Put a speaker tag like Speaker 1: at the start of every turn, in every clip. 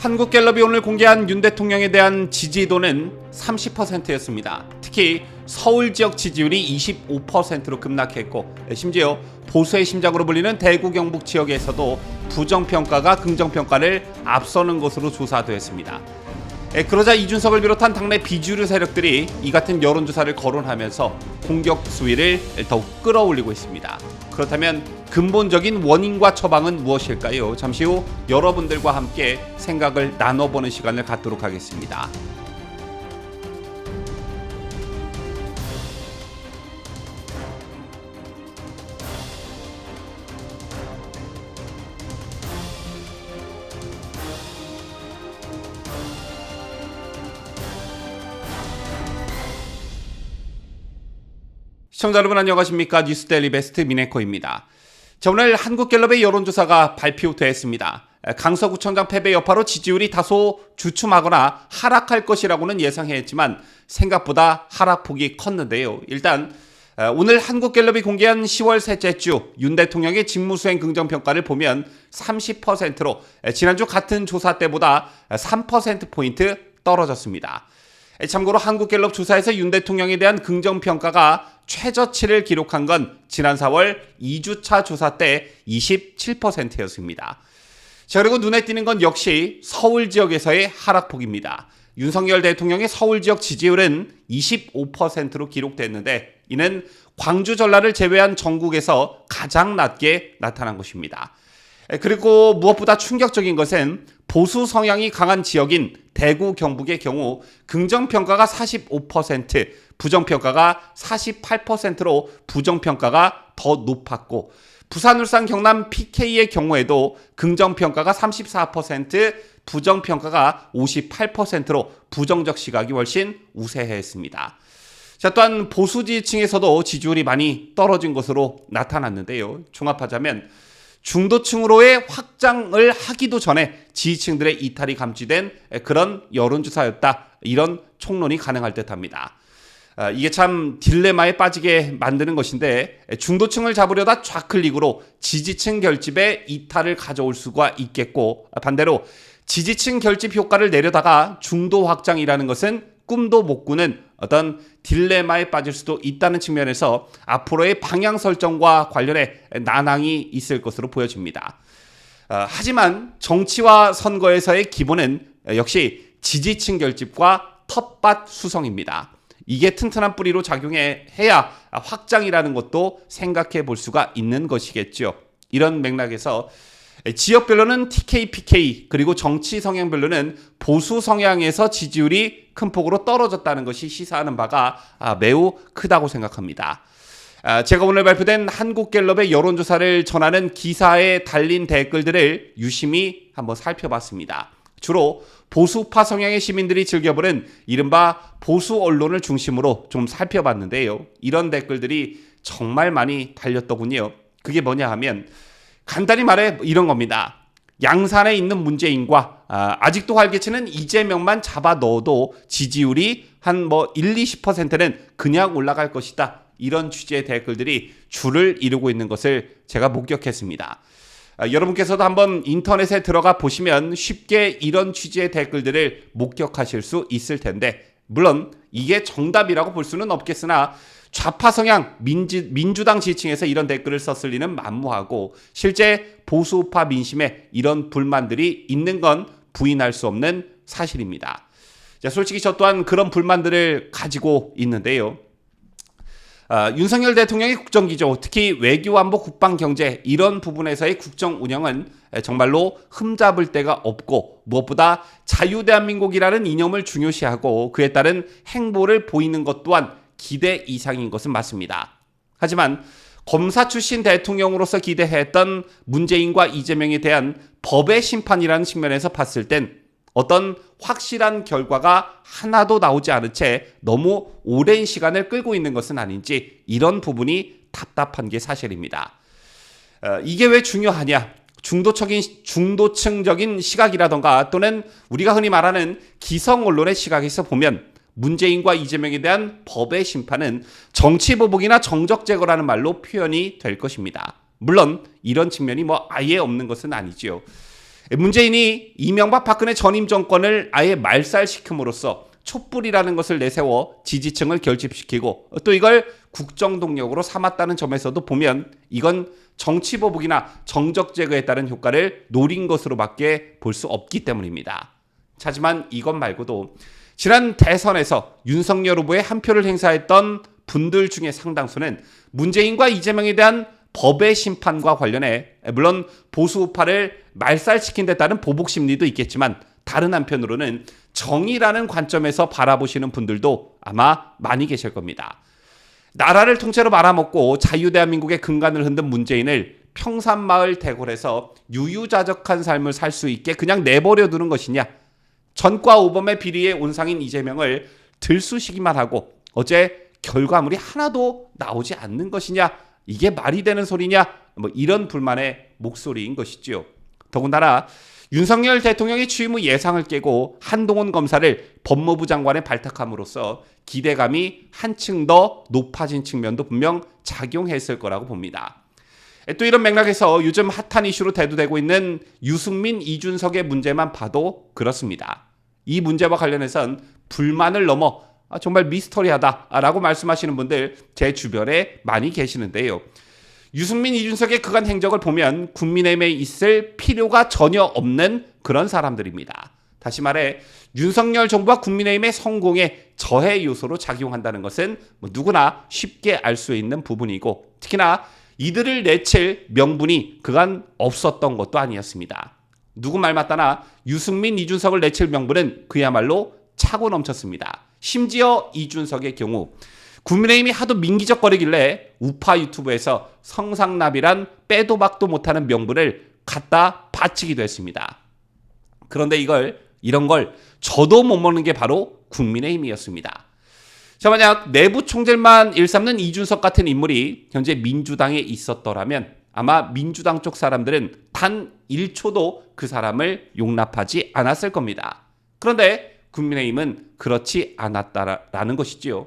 Speaker 1: 한국갤럽이 오늘 공개한 윤 대통령에 대한 지지도는 30%였습니다. 특히 서울 지역 지지율이 25%로 급락했고, 심지어 보수의 심장으로 불리는 대구 경북 지역에서도 부정평가가 긍정평가를 앞서는 것으로 조사됐습니다. 그러자 이준석을 비롯한 당내 비주류 세력들이 이 같은 여론조사를 거론하면서 공격 수위를 더욱 끌어올리고 있습니다. 그렇다면 근본적인 원인과 처방은 무엇일까요? 잠시 후 여러분들과 함께 생각을 나눠보는 시간을 갖도록 하겠습니다. 시청자 여러분 안녕하십니까? 뉴스데일리 베스트 미네코입니다. 자, 오늘 한국갤럽의 여론조사가 발표됐습니다. 강서구청장 패배 여파로 지지율이 다소 주춤하거나 하락할 것이라고는 예상했지만 생각보다 하락폭이 컸는데요. 일단 오늘 한국갤럽이 공개한 10월 셋째 주 윤 대통령의 직무수행 긍정평가를 보면 30%로 지난주 같은 조사 때보다 3%포인트 떨어졌습니다. 참고로 한국갤럽 조사에서 윤 대통령에 대한 긍정평가가 최저치를 기록한 건 지난 4월 2주차 조사 때 27%였습니다. 자, 그리고 눈에 띄는 건 역시 서울 지역에서의 하락폭입니다. 윤석열 대통령의 서울 지역 지지율은 25%로 기록됐는데 이는 광주 전라를 제외한 전국에서 가장 낮게 나타난 것입니다. 그리고 무엇보다 충격적인 것은 보수 성향이 강한 지역인 대구 경북의 경우 긍정평가가 45%, 부정평가가 48%로 부정평가가 더 높았고 부산, 울산, 경남, PK의 경우에도 긍정평가가 34%, 부정평가가 58%로 부정적 시각이 훨씬 우세했습니다. 자, 또한 보수 지지층에서도 지지율이 많이 떨어진 것으로 나타났는데요. 종합하자면 중도층으로의 확장을 하기도 전에 지지층들의 이탈이 감지된 그런 여론조사였다. 이런 총론이 가능할 듯합니다. 이게 참 딜레마에 빠지게 만드는 것인데 중도층을 잡으려다 좌클릭으로 지지층 결집에 이탈을 가져올 수가 있겠고 반대로 지지층 결집 효과를 내려다가 중도 확장이라는 것은 꿈도 못 꾸는 어떤 딜레마에 빠질 수도 있다는 측면에서 앞으로의 방향 설정과 관련해 난항이 있을 것으로 보여집니다. 하지만 정치와 선거에서의 기본은 역시 지지층 결집과 텃밭 수성입니다. 이게 튼튼한 뿌리로 작용해야 확장이라는 것도 생각해 볼 수가 있는 것이겠죠. 이런 맥락에서 지역별로는 TK, PK 그리고 정치 성향별로는 보수 성향에서 지지율이 큰 폭으로 떨어졌다는 것이 시사하는 바가 매우 크다고 생각합니다. 제가 오늘 발표된 한국갤럽의 여론조사를 전하는 기사에 달린 댓글들을 유심히 한번 살펴봤습니다. 주로 보수파 성향의 시민들이 즐겨보는 이른바 보수 언론을 중심으로 좀 살펴봤는데요. 이런 댓글들이 정말 많이 달렸더군요. 그게 뭐냐 하면 간단히 말해 이런 겁니다. 양산에 있는 문재인과 아직도 활개치는 이재명만 잡아 넣어도 지지율이 한 1, 20%는 그냥 올라갈 것이다. 이런 취지의 댓글들이 줄을 이루고 있는 것을 제가 목격했습니다. 여러분께서도 한번 인터넷에 들어가 보시면 쉽게 이런 취지의 댓글들을 목격하실 수 있을 텐데 물론 이게 정답이라고 볼 수는 없겠으나 좌파 성향 민주당 지지층에서 이런 댓글을 썼을 리는 만무하고 실제 보수파 민심에 이런 불만들이 있는 건 부인할 수 없는 사실입니다. 자, 솔직히 저 또한 그런 불만들을 가지고 있는데요. 윤석열 대통령의 국정기조, 특히 외교, 안보, 국방, 경제 이런 부분에서의 국정 운영은 정말로 흠잡을 데가 없고 무엇보다 자유대한민국이라는 이념을 중요시하고 그에 따른 행보를 보이는 것 또한 기대 이상인 것은 맞습니다. 하지만 검사 출신 대통령으로서 기대했던 문재인과 이재명에 대한 법의 심판이라는 측면에서 봤을 땐 어떤 확실한 결과가 하나도 나오지 않은 채 너무 오랜 시간을 끌고 있는 것은 아닌지 이런 부분이 답답한 게 사실입니다. 이게 왜 중요하냐? 중도층적인 시각이라던가 또는 우리가 흔히 말하는 기성 언론의 시각에서 보면 문재인과 이재명에 대한 법의 심판은 정치보복이나 정적제거라는 말로 표현이 될 것입니다. 물론 이런 측면이 아예 없는 것은 아니지요. 문재인이 이명박 박근혜 전임 정권을 아예 말살시킴으로써 촛불이라는 것을 내세워 지지층을 결집시키고 또 이걸 국정동력으로 삼았다는 점에서도 보면 이건 정치보복이나 정적 제거에 따른 효과를 노린 것으로밖에 볼 수 없기 때문입니다. 하지만 이것 말고도 지난 대선에서 윤석열 후보의 한 표를 행사했던 분들 중에 상당수는 문재인과 이재명에 대한 법의 심판과 관련해 물론 보수 우파를 말살시킨 데 따른 보복 심리도 있겠지만 다른 한편으로는 정의라는 관점에서 바라보시는 분들도 아마 많이 계실 겁니다. 나라를 통째로 말아먹고 자유대한민국의 근간을 흔든 문재인을 평산마을 대궐에서 유유자적한 삶을 살 수 있게 그냥 내버려 두는 것이냐, 전과 오범의 비리의 온상인 이재명을 들쑤시기만 하고 어제 결과물이 하나도 나오지 않는 것이냐, 이게 말이 되는 소리냐, 이런 불만의 목소리인 것이지요. 더군다나 윤석열 대통령이 취임 후 예상을 깨고 한동훈 검사를 법무부 장관에 발탁함으로써 기대감이 한층 더 높아진 측면도 분명 작용했을 거라고 봅니다. 또 이런 맥락에서 요즘 핫한 이슈로 대두되고 있는 유승민, 이준석의 문제만 봐도 그렇습니다. 이 문제와 관련해선 불만을 넘어 정말 미스터리하다라고 말씀하시는 분들 제 주변에 많이 계시는데요. 유승민, 이준석의 그간 행적을 보면 국민의힘에 있을 필요가 전혀 없는 그런 사람들입니다. 다시 말해 윤석열 정부와 국민의힘의 성공에 저해 요소로 작용한다는 것은 누구나 쉽게 알 수 있는 부분이고 특히나 이들을 내칠 명분이 그간 없었던 것도 아니었습니다. 누구 말 맞다나 유승민, 이준석을 내칠 명분은 그야말로 차고 넘쳤습니다. 심지어 이준석의 경우 국민의힘이 하도 민기적거리길래 우파 유튜브에서 성상납이란 빼도 박도 못하는 명분을 갖다 바치기도 했습니다. 그런데 이런 걸 저도 못 먹는 게 바로 국민의힘이었습니다. 자, 만약 내부 총질만 일삼는 이준석 같은 인물이 현재 민주당에 있었더라면 아마 민주당 쪽 사람들은 단 1초도 그 사람을 용납하지 않았을 겁니다. 그런데 국민의힘은 그렇지 않았다라는 것이지요.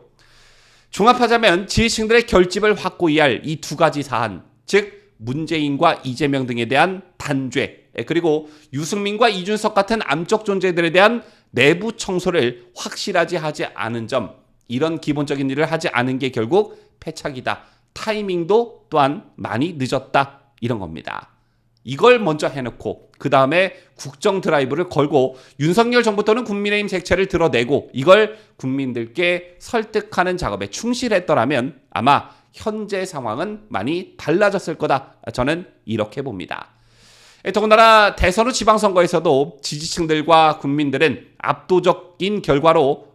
Speaker 1: 종합하자면 지지층들의 결집을 확고히 할 이 두 가지 사안, 즉 문재인과 이재명 등에 대한 단죄, 그리고 유승민과 이준석 같은 암적 존재들에 대한 내부 청소를 확실하지 하지 않은 점, 이런 기본적인 일을 하지 않은 게 결국 패착이다. 타이밍도 또한 많이 늦었다. 이런 겁니다. 이걸 먼저 해놓고 그 다음에 국정 드라이브를 걸고 윤석열 정부 또는 국민의힘 색채를 드러내고 이걸 국민들께 설득하는 작업에 충실했더라면 아마 현재 상황은 많이 달라졌을 거다. 저는 이렇게 봅니다. 더군다나 대선 후 지방선거에서도 지지층들과 국민들은 압도적인 결과로서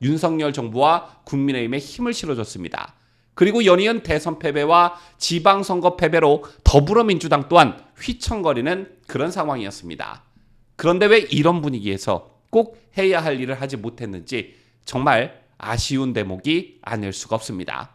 Speaker 1: 윤석열 정부와 국민의힘에 힘을 실어줬습니다. 그리고 연이은 대선 패배와 지방선거 패배로 더불어민주당 또한 휘청거리는 그런 상황이었습니다. 그런데 왜 이런 분위기에서 꼭 해야 할 일을 하지 못했는지 정말 아쉬운 대목이 아닐 수가 없습니다.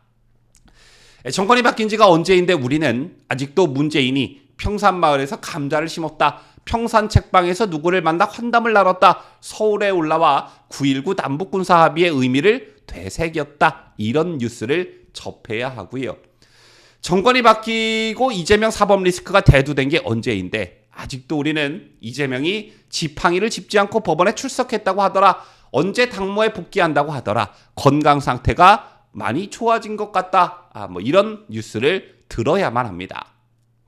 Speaker 1: 정권이 바뀐 지가 언제인데 우리는 아직도 문재인이 평산마을에서 감자를 심었다, 평산 책방에서 누구를 만나 환담을 나눴다, 서울에 올라와 9.19 남북군사 합의의 의미를 되새겼다, 이런 뉴스를 접해야 하고요. 정권이 바뀌고 이재명 사법 리스크가 대두된 게 언제인데 아직도 우리는 이재명이 지팡이를 짚지 않고 법원에 출석했다고 하더라, 언제 당무에 복귀한다고 하더라, 건강 상태가 많이 좋아진 것 같다, 이런 뉴스를 들어야만 합니다.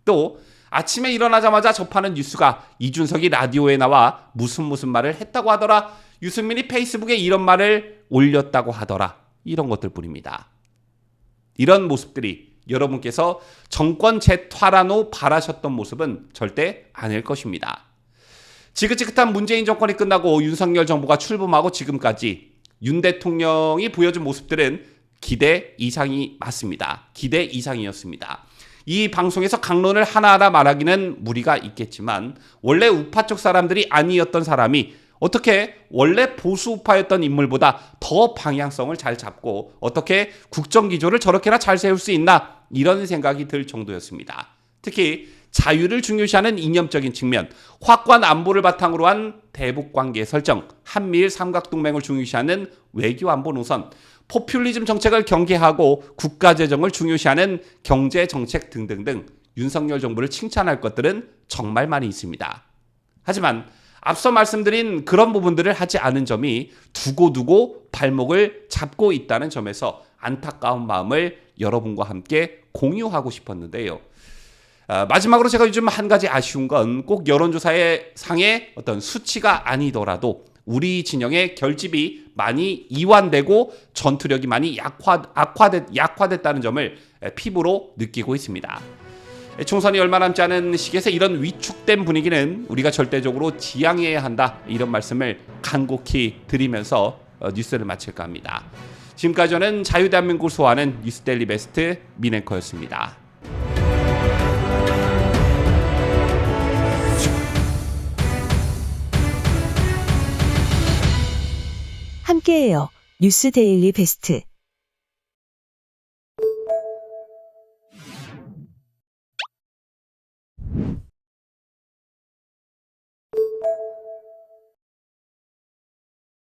Speaker 1: 또 아침에 일어나자마자 접하는 뉴스가 이준석이 라디오에 나와 무슨 말을 했다고 하더라, 유승민이 페이스북에 이런 말을 올렸다고 하더라, 이런 것들 뿐입니다. 이런 모습들이 여러분께서 정권 재탈환 후 바라셨던 모습은 절대 아닐 것입니다. 지긋지긋한 문재인 정권이 끝나고 윤석열 정부가 출범하고 지금까지 윤 대통령이 보여준 모습들은 기대 이상이 맞습니다. 기대 이상이었습니다. 이 방송에서 강론을 하나하나 말하기는 무리가 있겠지만 원래 우파 쪽 사람들이 아니었던 사람이 어떻게 원래 보수 우파였던 인물보다 더 방향성을 잘 잡고 어떻게 국정기조를 저렇게나 잘 세울 수 있나, 이런 생각이 들 정도였습니다. 특히 자유를 중요시하는 이념적인 측면, 확고한 안보를 바탕으로 한 대북관계 설정, 한미일 삼각동맹을 중요시하는 외교안보 노선, 포퓰리즘 정책을 경계하고 국가재정을 중요시하는 경제정책 등등등 윤석열 정부를 칭찬할 것들은 정말 많이 있습니다. 하지만 앞서 말씀드린 그런 부분들을 하지 않은 점이 두고두고 발목을 잡고 있다는 점에서 안타까운 마음을 여러분과 함께 공유하고 싶었는데요. 마지막으로 제가 요즘 한 가지 아쉬운 건 꼭 여론조사의 상의 어떤 수치가 아니더라도 우리 진영의 결집이 많이 이완되고 전투력이 많이 약화됐다는 점을 피부로 느끼고 있습니다. 총선이 얼마 남지 않은 시기에서 이런 위축된 분위기는 우리가 절대적으로 지양해야 한다, 이런 말씀을 간곡히 드리면서 뉴스를 마칠까 합니다. 지금까지 저는 자유대한민국을 소화하는 뉴스데일리 베스트 민앵커였습니다.
Speaker 2: 함께해요. 뉴스데일리 베스트.